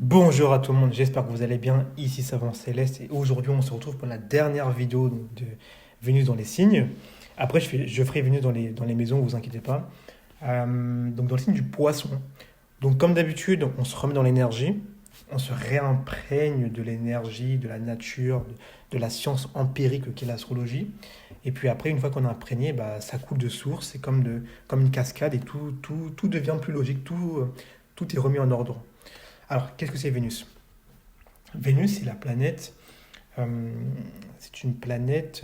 Bonjour à tout le monde, j'espère que vous allez bien. Ici Savant Céleste et aujourd'hui on se retrouve pour la dernière vidéo de Vénus dans les signes. Après je ferai Vénus dans les maisons, vous inquiétez pas. Donc dans le signe du poisson. Donc comme d'habitude, on se remet dans l'énergie, on se réimprègne de l'énergie, de la nature, de la science empirique qu'est l'astrologie. Et puis après, une fois qu'on est imprégné, bah, ça coule de source, c'est comme une cascade et tout devient plus logique, tout est remis en ordre. Alors, qu'est-ce que c'est Vénus? Vénus, c'est la planète, euh, c'est une planète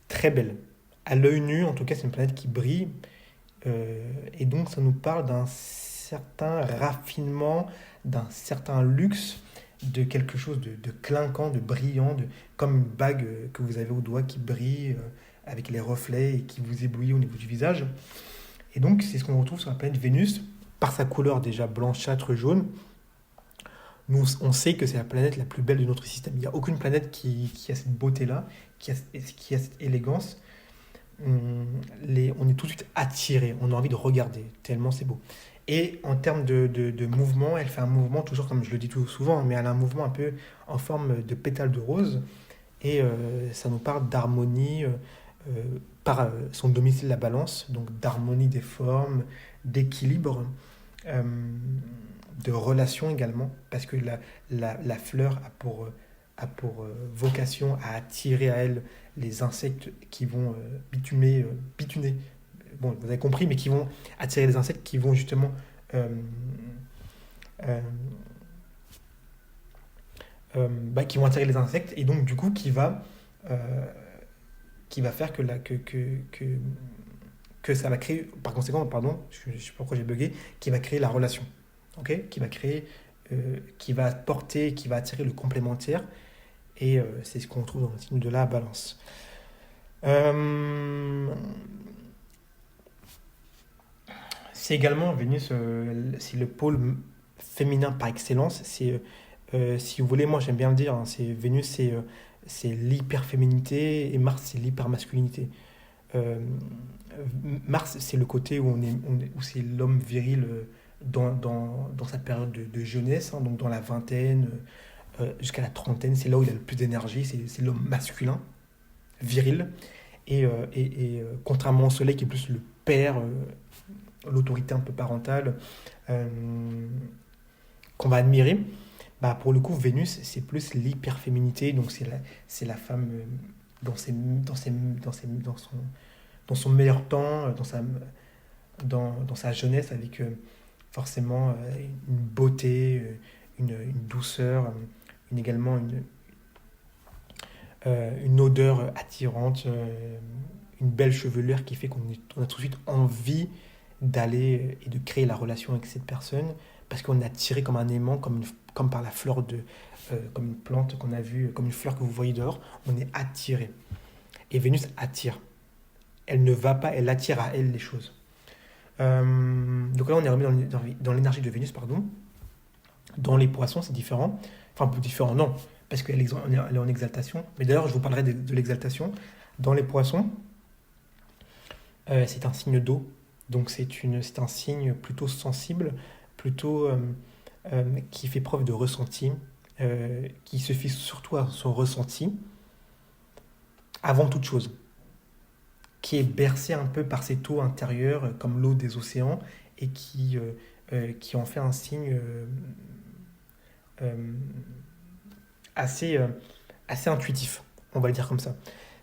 très belle. À l'œil nu, en tout cas, c'est une planète qui brille. Et donc, ça nous parle d'un certain raffinement, d'un certain luxe, de quelque chose de clinquant, de brillant, comme une bague que vous avez au doigt qui brille avec les reflets et qui vous éblouit au niveau du visage. Et donc, c'est ce qu'on retrouve sur la planète Vénus, par sa couleur déjà blanchâtre jaune. Nous, on sait que c'est la planète la plus belle de notre système. Il n'y a aucune planète qui a cette beauté-là, qui a cette élégance. On est tout de suite attiré, on a envie de regarder, tellement c'est beau. Et en termes de mouvement, elle fait un mouvement, toujours comme je le dis tout souvent, mais elle a un mouvement un peu en forme de pétale de rose. Et ça nous parle d'harmonie par son domicile, la balance, donc d'harmonie des formes, d'équilibre, euh, de relation également, parce que la fleur a pour vocation à attirer à elle les insectes qui vont bituner, bon, vous avez compris, mais qui vont attirer les insectes qui vont justement euh, euh, qui vont attirer les insectes et donc du coup euh, qui va faire que ça va créer, par conséquent, pardon, je ne sais pas pourquoi j'ai bugué, qui va créer la relation, ok, qui va porter, qui va attirer le complémentaire, et c'est ce qu'on trouve dans le signe de la balance. Euh, c'est également, Vénus, c'est le pôle féminin par excellence, si vous voulez, moi j'aime bien le dire, hein, Vénus c'est l'hyperféminité et Mars c'est l'hypermasculinité. Euh, Mars, c'est le côté où c'est l'homme viril dans sa période de jeunesse, hein, donc dans la vingtaine jusqu'à la trentaine, c'est là où il a le plus d'énergie, c'est l'homme masculin, viril. Contrairement au Soleil qui est plus le père, l'autorité un peu parentale, euh, qu'on va admirer, bah, pour le coup, Vénus, c'est plus l'hyperféminité, donc c'est la femme dans son meilleur temps, dans sa jeunesse, avec forcément une beauté, une douceur, également une odeur attirante, une belle chevelure qui fait on a tout de suite envie d'aller et de créer la relation avec cette personne parce qu'on est attiré comme un aimant, comme par la fleur comme une plante qu'on a vue, comme une fleur que vous voyez dehors, on est attiré. Et Vénus attire. Elle ne va pas, elle attire à elle les choses. Donc là, on est remis dans l'énergie de Vénus, pardon. Dans les poissons, c'est différent. Enfin, un peu différent, non, parce elle est en exaltation. Mais d'ailleurs, je vous parlerai de l'exaltation. Dans les poissons, c'est un signe d'eau. Donc c'est un signe plutôt sensible, plutôt qui fait preuve de ressenti, qui se fie surtout à son ressenti, avant toute chose, qui est bercé un peu par cette eau intérieure, comme l'eau des océans, et qui en fait un signe euh, assez, assez intuitif, on va le dire comme ça.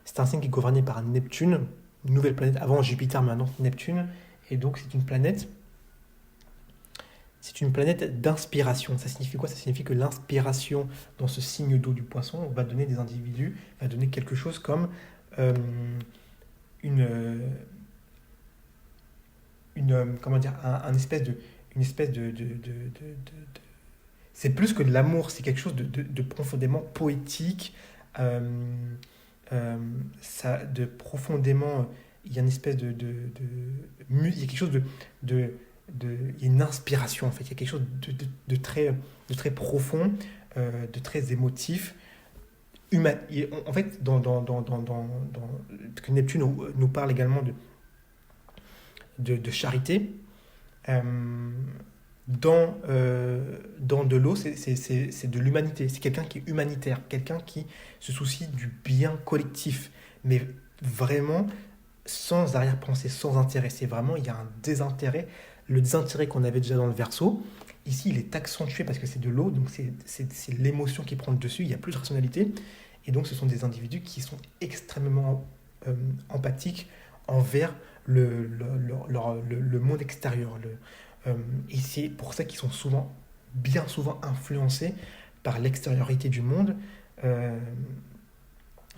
C'est un signe qui est gouverné par Neptune, une nouvelle planète, avant Jupiter, maintenant Neptune, et donc c'est une planète d'inspiration. Ça signifie quoi? Ça signifie que l'inspiration dans ce signe d'eau du poisson va donner des individus, va donner quelque chose comme euh, une, comment dire, une espèce c'est plus que de l'amour, c'est quelque chose de profondément poétique, euh, de profondément, il y a une espèce il y a quelque chose de, il y a une inspiration en fait, il y a quelque chose de très profond, de très émotif. En fait, que Neptune nous parle également de charité, euh, dans de l'eau, c'est de l'humanité. C'est quelqu'un qui est humanitaire, quelqu'un qui se soucie du bien collectif, mais vraiment sans arrière-pensée, sans intérêt. C'est vraiment, il y a un désintérêt. Le désintérêt qu'on avait déjà dans le verso, ici, il est accentué parce que c'est de l'eau, donc c'est l'émotion qui prend le dessus, il n'y a plus de rationalité. Et donc, ce sont des individus qui sont extrêmement empathiques envers le monde extérieur. Et c'est pour ça qu'ils sont souvent, bien souvent influencés par l'extériorité du monde euh,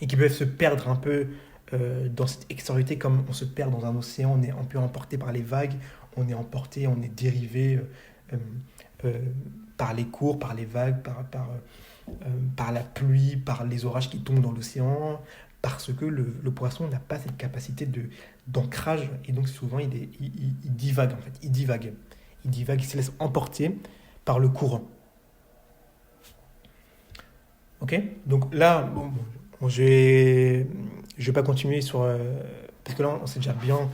et qui peuvent se perdre un peu dans cette extériorité comme on se perd dans un océan, on est un peu emporté par les vagues, on est emporté, on est dérivé euh, euh, par les cours, par les vagues, par la pluie, par les orages qui tombent dans l'océan, parce que le poisson n'a pas cette capacité d'ancrage, et donc souvent il divague en fait, il se laisse emporter par le courant. Ok. Donc là, bon, je vais pas continuer sur parce que là on s'est déjà bien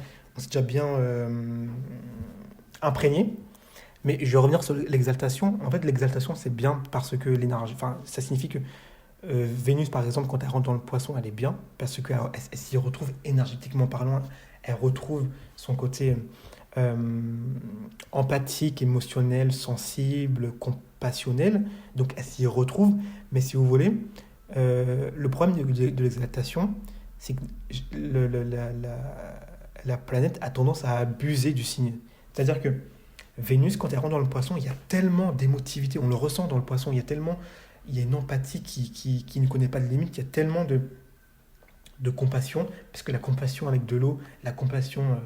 imprégné. Mais je vais revenir sur l'exaltation. En fait, l'exaltation, c'est bien parce que l'énergie. Enfin, ça signifie que Vénus, par exemple, quand elle rentre dans le poisson, elle est bien parce qu'elle s'y retrouve énergétiquement parlant. Elle retrouve son côté empathique, émotionnel, sensible, compassionnel. Donc, elle s'y retrouve. Mais si vous voulez, le problème de l'exaltation, c'est que la planète a tendance à abuser du signe. C'est-à-dire que Vénus, quand elle rentre dans le poisson, il y a tellement d'émotivité, on le ressent dans le poisson, il y a une empathie qui ne connaît pas de limite, il y a tellement de compassion, parce que la compassion avec de l'eau, la compassion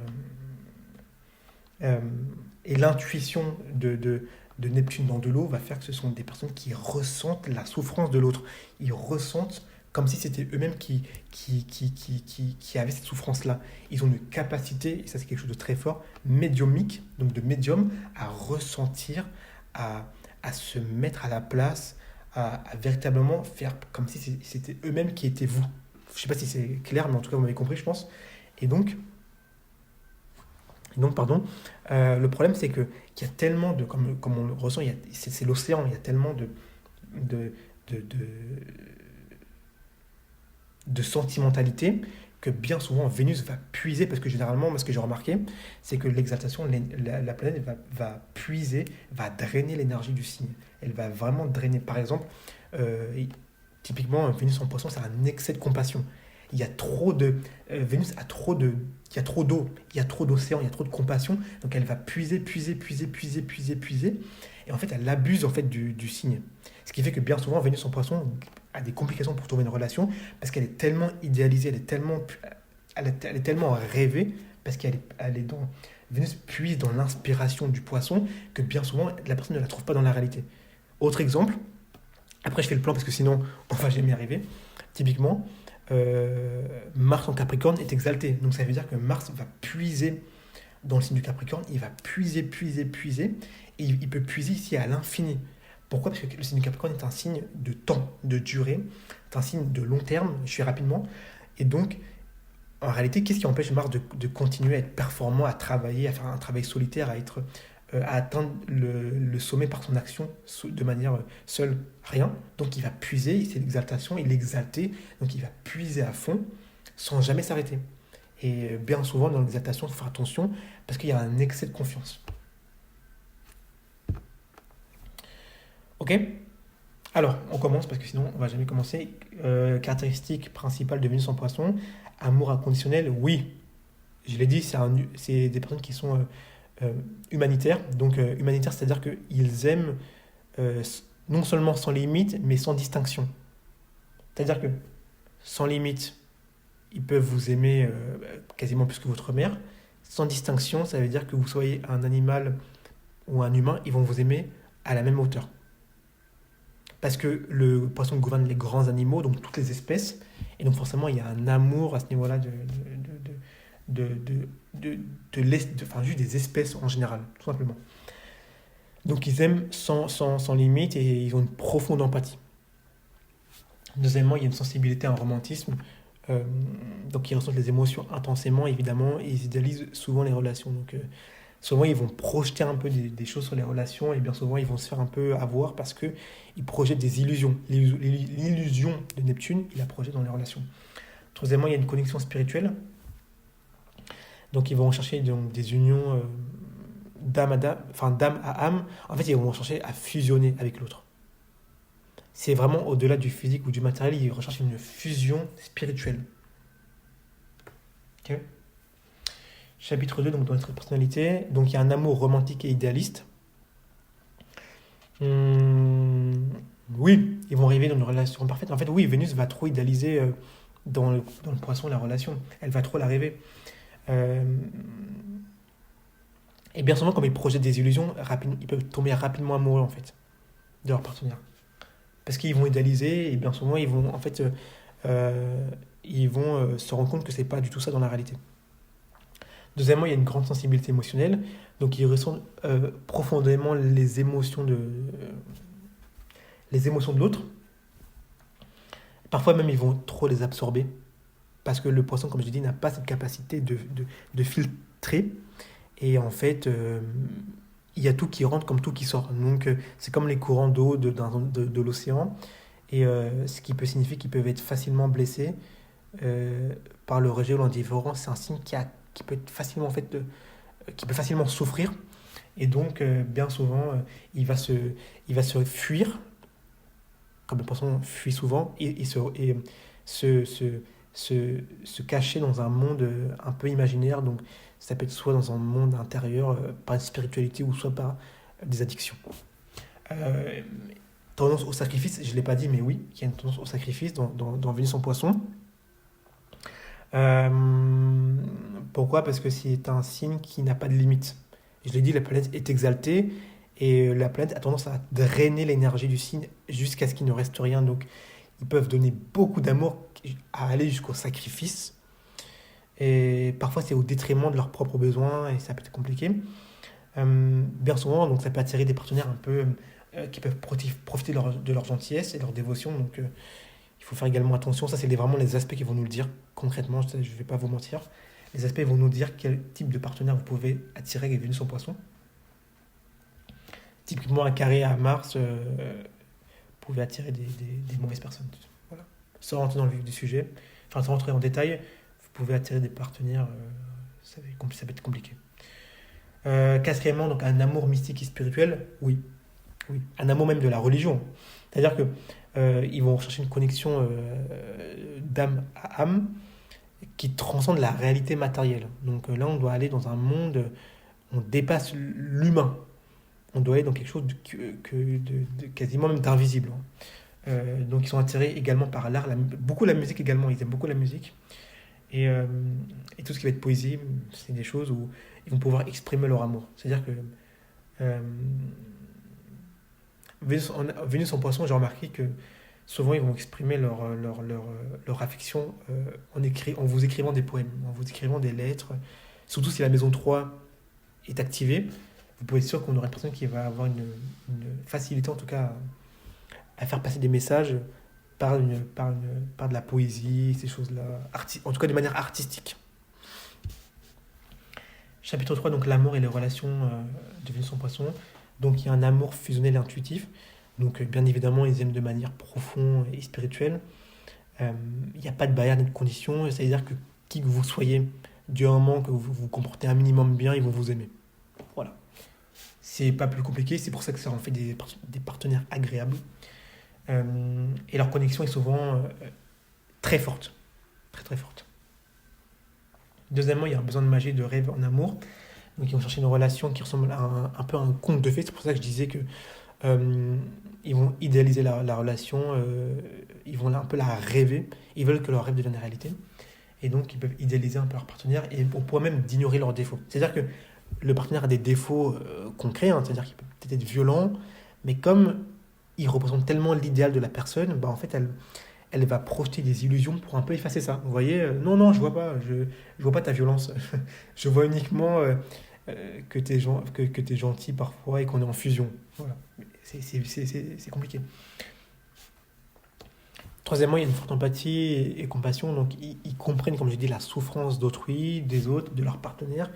euh, et l'intuition de Neptune dans de l'eau va faire que ce sont des personnes qui ressentent la souffrance de l'autre. Ils ressentent comme si c'était eux-mêmes qui avaient cette souffrance-là. Ils ont une capacité, et ça c'est quelque chose de très fort, médiumique, donc de médium, à ressentir, à, à se mettre à la place, à véritablement faire comme si c'était eux-mêmes qui étaient vous. Je ne sais pas si c'est clair, mais en tout cas vous m'avez compris, je pense. Et donc, pardon, le problème c'est que qu'il y a tellement de, comme on le ressent, c'est l'océan, il y a tellement de, de, de, de sentimentalité que bien souvent Vénus va puiser, parce que généralement, moi ce que j'ai remarqué, c'est que l'exaltation, la planète va puiser, va drainer l'énergie du signe. Elle va vraiment drainer. Par exemple, typiquement, Vénus en poisson, c'est un excès de compassion. Il y a trop de... Vénus a trop de... Il y a trop d'eau, il y a trop d'océan, il y a trop de compassion. Donc elle va puiser, puiser, puiser, puiser, puiser, puiser. Et en fait, elle abuse en fait du signe. Ce qui fait que bien souvent, Vénus en poisson a des complications pour trouver une relation parce qu'elle est tellement idéalisée, elle est tellement rêvée parce elle est dans... Vénus puise dans l'inspiration du poisson que bien souvent, la personne ne la trouve pas dans la réalité. Autre exemple, après je fais le plan parce que sinon, on va jamais y arriver. Typiquement, Mars en Capricorne est exalté. Donc ça veut dire que Mars va puiser dans le signe du Capricorne, il va puiser, puiser, puiser, et il peut puiser ici à l'infini. Pourquoi? Parce que le signe du Capricorne est un signe de temps, de durée, c'est un signe de long terme, je suis rapidement, et donc en réalité, qu'est-ce qui empêche Mars de continuer à être performant, à travailler, à faire un travail solitaire, à atteindre le sommet par son action de manière seule? Rien. Donc il va puiser, c'est l'exaltation, il est exalté, donc il va puiser à fond sans jamais s'arrêter. Et bien souvent dans l'exaltation, il faut faire attention parce qu'il y a un excès de confiance. Ok. Alors, on commence parce que sinon on va jamais commencer. Caractéristique principale de Vénus en poisson, amour inconditionnel, oui. Je l'ai dit, c'est des personnes qui sont humanitaires. Donc humanitaires, c'est-à-dire qu'ils aiment euh, non seulement sans limite, mais sans distinction. C'est-à-dire que sans limite, ils peuvent vous aimer quasiment plus que votre mère. Sans distinction, ça veut dire que vous soyez un animal ou un humain, ils vont vous aimer à la même hauteur. Parce que le poisson gouverne les grands animaux, donc toutes les espèces, et donc forcément il y a un amour à ce niveau-là enfin, juste des espèces en général, tout simplement. Donc ils aiment sans limite et ils ont une profonde empathie. Deuxièmement, il y a une sensibilité, un romantisme, donc ils ressentent les émotions intensément, évidemment, et ils idéalisent souvent les relations. Donc Souvent, ils vont projeter un peu des choses sur les relations et bien souvent, ils vont se faire un peu avoir parce qu'ils projettent des illusions. L'illusion de Neptune, il la projette dans les relations. Troisièmement, il y a une connexion spirituelle. Donc, ils vont chercher donc, des unions d'âme à d'âme, enfin d'âme à âme. En fait, ils vont chercher à fusionner avec l'autre. C'est vraiment au-delà du physique ou du matériel, ils recherchent une fusion spirituelle. Ok. Chapitre 2, donc dans notre personnalité. Donc, il y a un amour romantique et idéaliste. Oui, ils vont arriver dans une relation parfaite. En fait, oui, Vénus va trop idéaliser dans le poisson la relation. Elle va trop la rêver. Euh, et bien souvent, comme ils projettent des illusions, ils peuvent tomber rapidement amoureux en fait de leur partenaire. Parce qu'ils vont idéaliser et bien souvent, ils vont en fait se rendre compte que c'est pas du tout ça dans la réalité. Deuxièmement, il y a une grande sensibilité émotionnelle. Donc, ils ressentent profondément les émotions de l'autre. Parfois même, ils vont trop les absorber. Parce que le poisson, comme je dis, n'a pas cette capacité de filtrer. Et en fait, il y a tout qui rentre comme tout qui sort. Donc, c'est comme les courants d'eau de l'océan. Et ce qui peut signifier qu'ils peuvent être facilement blessés par le rejet ou l'indifférence. C'est un signe qui peut être facilement, en fait, qui peut facilement souffrir. Et donc, bien souvent, il va se fuir, comme le poisson fuit souvent, et se, se, se cacher dans un monde un peu imaginaire. Donc, ça peut être soit dans un monde intérieur, par une spiritualité, ou soit par des addictions. Euh, Tendance au sacrifice, je ne l'ai pas dit, mais oui, il y a une tendance au sacrifice dans Vénus en poisson. Euh, Pourquoi? Parce que c'est un signe qui n'a pas de limite. Je l'ai dit, la planète est exaltée et la planète a tendance à drainer l'énergie du signe jusqu'à ce qu'il ne reste rien. Donc, ils peuvent donner beaucoup d'amour à aller jusqu'au sacrifice. Et parfois, c'est au détriment de leurs propres besoins et ça peut être compliqué. Bien souvent, donc, ça peut attirer des partenaires un peu qui peuvent profiter de leur gentillesse et de leur dévotion. Donc, il faut faire également attention. Ça, c'est vraiment les aspects qui vont nous le dire concrètement. Je ne vais pas vous mentir. Les aspects vont nous dire quel type de partenaire vous pouvez attirer avec Vénus en poisson. Typiquement, un carré à Mars vous pouvez attirer des mauvaises personnes. Voilà. Sans rentrer dans le vif du sujet, enfin sans rentrer en détail, vous pouvez attirer des partenaires, ça peut être compliqué. Quatrièmement, donc un amour mystique et spirituel, oui. Oui. Un amour même de la religion. C'est-à-dire que ils vont chercher une connexion d'âme à âme qui transcende la réalité matérielle. Donc là, on doit aller dans un monde, on dépasse l'humain. On doit aller dans quelque chose de quasiment même d'invisible. Donc ils sont attirés également par l'art, beaucoup la musique également, ils aiment beaucoup la musique. Et tout ce qui va être poésie, c'est des choses où ils vont pouvoir exprimer leur amour. C'est-à-dire que euh, Vénus en poisson, j'ai remarqué que souvent ils vont exprimer leur affection en vous écrivant des poèmes, en vous écrivant des lettres. Surtout si la maison 3 est activée, vous pouvez être sûr qu'on aura une personne qui va avoir une facilité en tout cas à faire passer des messages par de la poésie, ces choses-là, en tout cas de manière artistique. Chapitre 3, donc l'amour et les relations de Vénus en poisson. Donc il y a un amour fusionnel et intuitif. Donc bien évidemment, ils aiment de manière profonde et spirituelle. Il n'y a pas de barrière ni de condition. C'est-à-dire que qui que vous soyez, du moment que vous vous comportez un minimum bien, ils vont vous aimer. Voilà. C'est pas plus compliqué, c'est pour ça que ça en fait des partenaires agréables. Et leur connexion est souvent très forte. Très très forte. Deuxièmement, il y a un besoin de magie, de rêve en amour. Donc ils vont chercher une relation qui ressemble à un peu à un conte de fées. C'est pour ça que je disais que ils vont idéaliser la relation, ils vont un peu la rêver. Ils veulent que leur rêve devienne réalité. Et donc ils peuvent idéaliser un peu leur partenaire et on pourrait même d'ignorer leurs défauts. C'est-à-dire que le partenaire a des défauts concrets, hein, c'est-à-dire qu'il peut peut-être être violent, mais comme il représente tellement l'idéal de la personne, bah en fait elle va projeter des illusions pour un peu effacer ça. Vous voyez, non, je vois pas ta violence. Je vois uniquement que t'es gentil parfois et qu'on est en fusion. Voilà. C'est compliqué. Troisièmement, il y a une forte empathie et compassion. Donc, ils comprennent, comme je dis, la souffrance d'autrui, des autres, de leurs partenaires.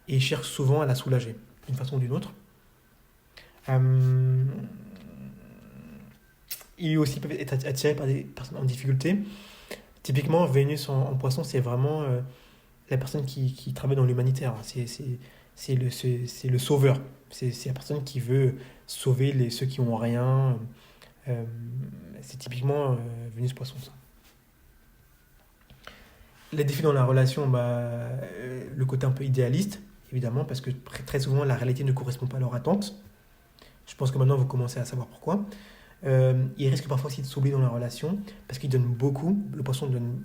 et il cherche souvent à la soulager, d'une façon ou d'une autre. Euh, il aussi peut être attiré par des personnes en difficulté. Typiquement, Vénus en poisson, c'est vraiment la personne qui travaille dans l'humanitaire. C'est le sauveur. C'est la personne qui veut sauver ceux qui n'ont rien. Euh, c'est typiquement Vénus poisson, ça. Les défis dans la relation, le côté un peu idéaliste, évidemment, parce que très souvent, la réalité ne correspond pas à leurs attentes. Je pense que maintenant, vous commencez à savoir pourquoi. Il risque parfois aussi de s'oublier dans la relation, parce qu'il donne beaucoup. Le poisson donne.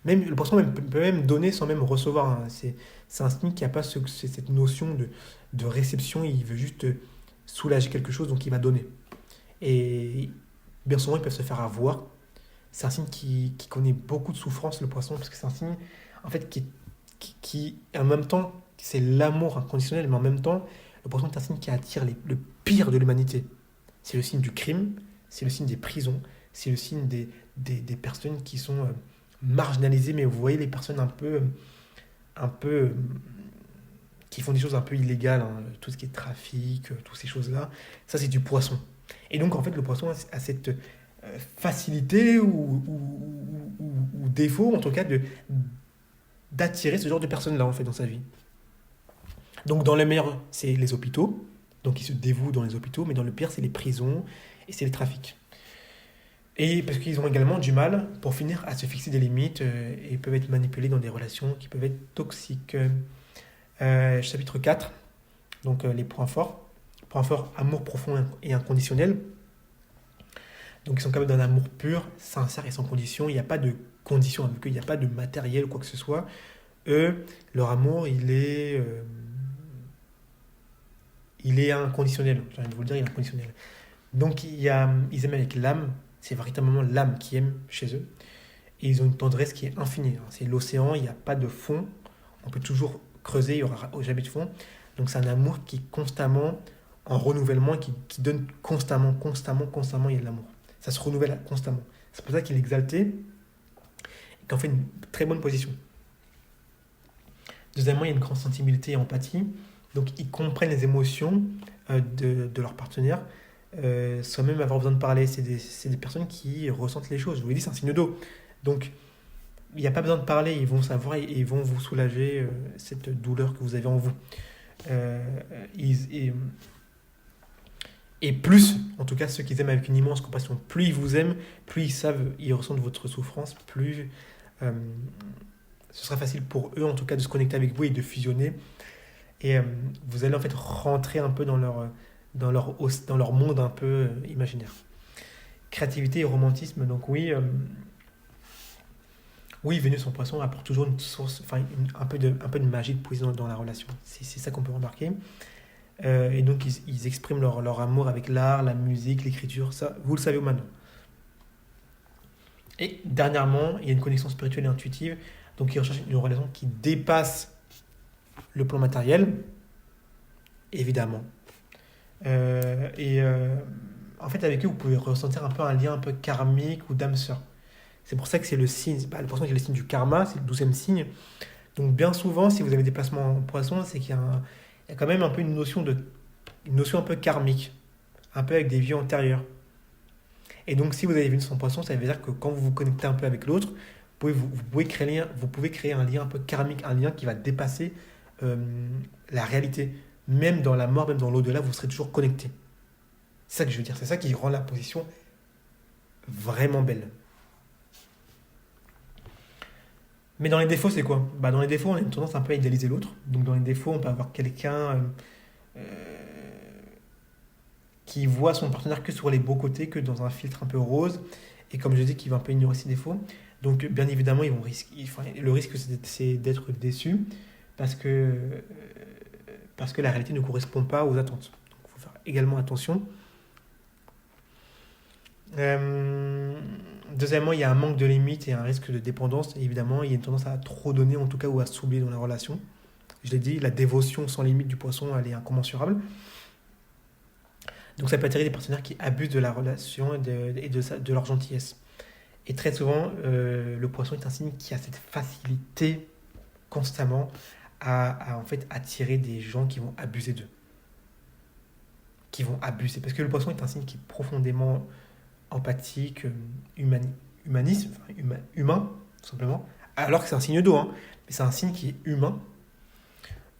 Même, le poisson peut même donner sans même recevoir, hein. C'est un signe qui n'a pas cette notion de réception. Il veut juste soulager quelque chose, donc il va donner. Et bien souvent, ils peuvent se faire avoir. C'est un signe qui connaît beaucoup de souffrance, le poisson, parce que c'est un signe, en fait, en même temps, c'est l'amour inconditionnel, mais en même temps, le poisson est un signe qui attire le pire de l'humanité. C'est le signe du crime, c'est le signe des prisons, c'est le signe des personnes qui sont marginalisées, mais vous voyez les personnes un peu qui font des choses un peu illégales, hein, tout ce qui est trafic, toutes ces choses-là, ça c'est du poisson. Et donc en fait le poisson a cette facilité ou défaut en tout cas d'attirer ce genre de personnes-là en fait dans sa vie. Donc dans le meilleur c'est les hôpitaux, donc ils se dévouent dans les hôpitaux, mais dans le pire c'est les prisons et c'est le trafic. Et parce qu'ils ont également du mal pour finir à se fixer des limites et peuvent être manipulés dans des relations qui peuvent être toxiques. Chapitre 4, donc les points forts. Point fort, amour profond et inconditionnel. Donc ils sont capables d'un amour pur, sincère et sans condition. Il n'y a pas de condition avec eux, il n'y a pas de matériel ou quoi que ce soit. Eux, leur amour, il est inconditionnel. J'ai envie de vous le dire, il est inconditionnel. Donc ils aiment avec l'âme, c'est véritablement l'âme qui aime chez eux. Et ils ont une tendresse qui est infinie. C'est l'océan, il n'y a pas de fond. On peut toujours creuser, il n'y aura jamais de fond. Donc c'est un amour qui est constamment en renouvellement, qui donne constamment, il y a de l'amour. Ça se renouvelle constamment. C'est pour ça qu'il est exalté et qu'en fait une très bonne position. Deuxièmement, il y a une grande sensibilité et empathie. Donc ils comprennent les émotions de leur partenaire sans même avoir besoin de parler. C'est des personnes qui ressentent les choses. Je vous l'ai dit, c'est un signe d'eau. Donc il n'y a pas besoin de parler, ils vont savoir et ils vont vous soulager cette douleur que vous avez en vous. Et plus, en tout cas ceux qui aiment avec une immense compassion, plus ils vous aiment, plus ils ressentent votre souffrance, plus ce sera facile pour eux en tout cas de se connecter avec vous et de fusionner. Et vous allez en fait rentrer un peu dans leur monde un peu imaginaire. Créativité et romantisme, donc oui, Vénus en poisson apporte toujours une source, enfin un peu de magie, de poésie dans la relation. C'est ça qu'on peut remarquer. Et donc ils expriment leur amour avec l'art, la musique, l'écriture, ça, vous le savez maintenant. Et dernièrement, il y a une connexion spirituelle et intuitive, donc ils recherchent une relation qui dépasse le plan matériel, évidemment. En fait, avec eux, vous pouvez ressentir un peu un lien un peu karmique ou d'âme sœur. C'est pour ça que c'est le signe, le poisson qui est le signe du karma, c'est le 12e signe. Donc bien souvent, si vous avez des placements en poisson, c'est qu'il y a quand même un peu une notion un peu karmique, un peu avec des vies antérieures. Et donc si vous avez Vénus en poisson, ça veut dire que quand vous vous connectez un peu avec l'autre, vous pouvez créer un lien un peu karmique, un lien qui va dépasser la réalité. Même dans la mort, même dans l'au-delà, vous serez toujours connecté. C'est ça que je veux dire, c'est ça qui rend la position vraiment belle. Mais dans les défauts, c'est quoi? Dans les défauts, on a une tendance un peu à idéaliser l'autre. Donc dans les défauts, on peut avoir quelqu'un qui voit son partenaire que sur les beaux côtés, que dans un filtre un peu rose. Et comme je dis, qui va un peu ignorer ses défauts. Donc bien évidemment, le risque, c'est d'être déçu parce que la réalité ne correspond pas aux attentes. Donc il faut faire également attention. Deuxièmement, il y a un manque de limites et un risque de dépendance. Et évidemment, il y a une tendance à trop donner, en tout cas, ou à s'oublier dans la relation. Je l'ai dit, la dévotion sans limite du poisson, elle est incommensurable. Donc ça peut attirer des partenaires qui abusent de la relation et de leur gentillesse. Et très souvent, le poisson est un signe qui a cette facilité constamment en fait attirer des gens qui vont abuser d'eux, qui vont abuser. Parce que le poisson est un signe qui est profondément empathique, humaniste, enfin, humain, tout simplement. Alors que c'est un signe d'eau, hein, mais c'est un signe qui est humain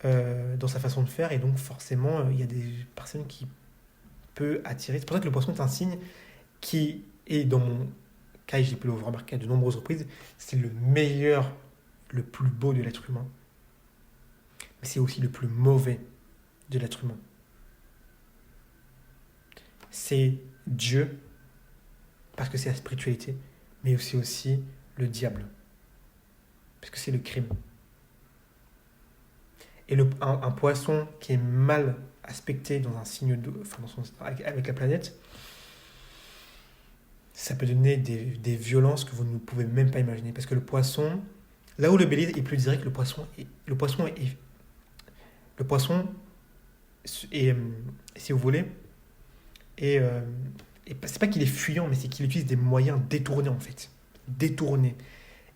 dans sa façon de faire, et donc forcément, il y a des personnes qui peuvent attirer. C'est pour ça que le poisson est un signe qui est, dans mon cas, et j'ai pu le remarquer à de nombreuses reprises, c'est le meilleur, le plus beau de l'être humain. Mais c'est aussi le plus mauvais de l'être humain. C'est Dieu, parce que c'est la spiritualité, mais c'est aussi le diable, parce que c'est le crime. Et un poisson qui est mal aspecté dans un signe d'eau, enfin avec la planète, ça peut donner des violences que vous ne pouvez même pas imaginer. Parce que le poisson, là où le bélier est plus direct, le poisson est, si vous voulez, et c'est pas qu'il est fuyant, mais c'est qu'il utilise des moyens détournés en fait. Détournés.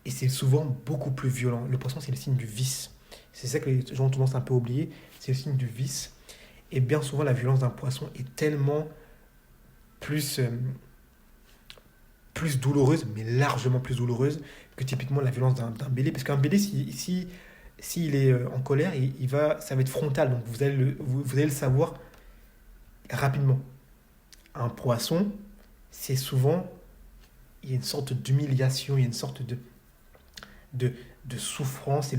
Et c'est souvent beaucoup plus violent. Le poisson, c'est le signe du vice. C'est ça que les gens ont tendance un peu à oublier. C'est le signe du vice. Et bien souvent, la violence d'un poisson est tellement plus douloureuse, mais largement plus douloureuse que typiquement la violence d'un bélier. Parce qu'un bélier, s'il est en colère, ça va être frontal. Donc vous allez le savoir rapidement. Un poisson, c'est souvent, il y a une sorte d'humiliation, il y a une sorte de souffrance.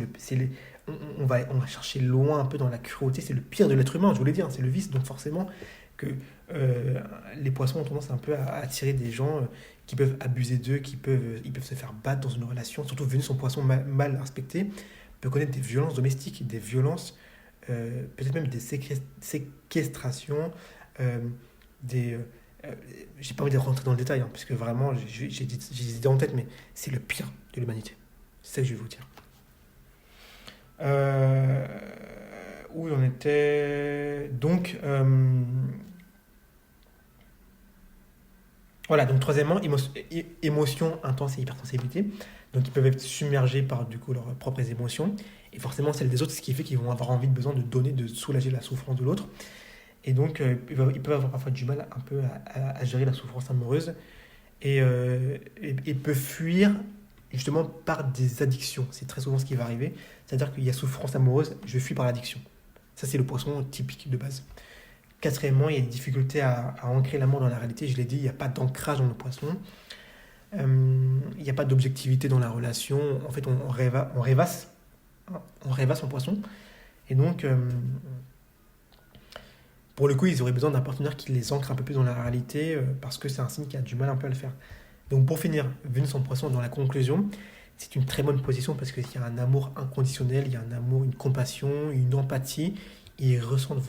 On va chercher loin un peu dans la cruauté. C'est le pire de l'être humain, je voulais dire, c'est le vice. Donc forcément que les poissons ont tendance un peu à attirer des gens qui peuvent abuser d'eux, ils peuvent se faire battre dans une relation. Surtout Vénus en poisson mal respecté peut connaître des violences domestiques, des violences, peut-être même des séquestrations, j'ai pas envie de rentrer dans le détail, hein, parce que vraiment j'ai des idées en tête, mais c'est le pire de l'humanité. C'est ça que je vais vous dire. Où on était. Donc, voilà, donc troisièmement, émotion intense et hypersensibilité. Donc, ils peuvent être submergés par du coup leurs propres émotions, et forcément celles des autres, ce qui fait qu'ils vont avoir besoin de donner, de soulager la souffrance de l'autre. Et donc, ils peuvent avoir parfois du mal un peu à gérer la souffrance amoureuse, et peuvent fuir justement par des addictions. C'est très souvent ce qui va arriver. C'est-à-dire qu'il y a souffrance amoureuse, je fuis par l'addiction. Ça, c'est le poisson typique de base. Quatrièmement, il y a une difficulté à ancrer l'amour dans la réalité. Je l'ai dit, il n'y a pas d'ancrage dans le poisson. Il n'y a pas d'objectivité dans la relation. En fait, on rêvasse en poisson. Et donc, pour le coup, ils auraient besoin d'un partenaire qui les ancre un peu plus dans la réalité, parce que c'est un signe qui a du mal un peu à le faire. Donc pour finir, Vénus en poisson, dans la conclusion, c'est une très bonne position parce qu'il y a un amour inconditionnel, il y a un amour, une compassion, une empathie. Ils ressentent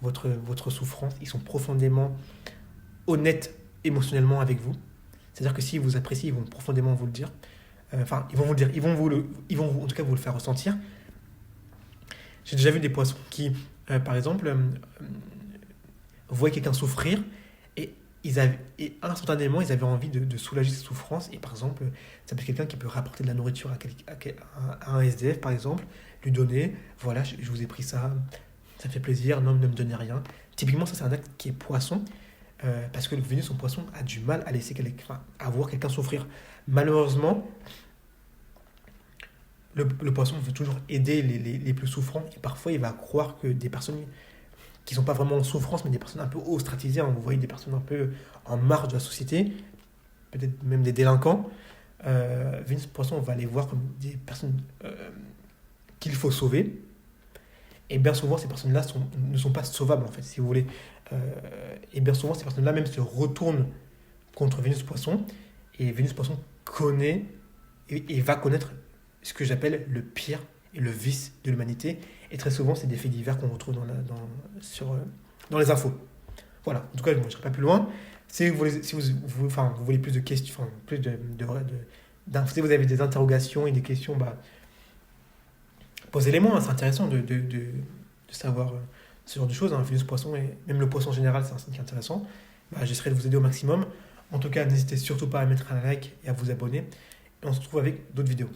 votre souffrance, ils sont profondément honnêtes émotionnellement avec vous. C'est-à-dire que s'ils vous apprécient, ils vont profondément vous le dire. Enfin, ils vont vous le dire, ils vont en tout cas vous le faire ressentir. J'ai déjà vu des poissons qui, par exemple, voient quelqu'un souffrir, et instantanément, ils avaient envie de soulager cette souffrance. Et par exemple, ça peut être quelqu'un qui peut rapporter de la nourriture à un SDF, par exemple, lui donner, voilà, je vous ai pris ça, ça fait plaisir, non, ne me donnez rien. Typiquement, ça, c'est un acte qui est poisson, parce que le Vénus en poisson a du mal à laisser à voir quelqu'un souffrir. Malheureusement, le poisson veut toujours aider les plus souffrants, et parfois, il va croire que des personnes qui ne sont pas vraiment en souffrance, mais des personnes un peu ostracisées, hein, vous voyez, des personnes un peu en marge de la société, peut-être même des délinquants. Vénus Poisson, on va les voir comme des personnes qu'il faut sauver. Et bien souvent, ces personnes-là ne sont pas sauvables, en fait, si vous voulez. Et bien souvent, ces personnes-là même se retournent contre Vénus Poisson. Et Vénus Poisson connaît et va connaître ce que j'appelle le pire et le vice de l'humanité. Et très souvent, c'est des faits divers qu'on retrouve dans les infos. Voilà, en tout cas, je ne serai pas plus loin. Si vous voulez plus de questions, si vous avez des interrogations et des questions, posez-les-moi. Hein, c'est intéressant de savoir ce genre de choses. Hein. Vénus Poisson, et même le poisson en général, c'est un signe qui est intéressant. J'essaierai de vous aider au maximum. En tout cas, n'hésitez surtout pas à mettre un like et à vous abonner. Et on se retrouve avec d'autres vidéos.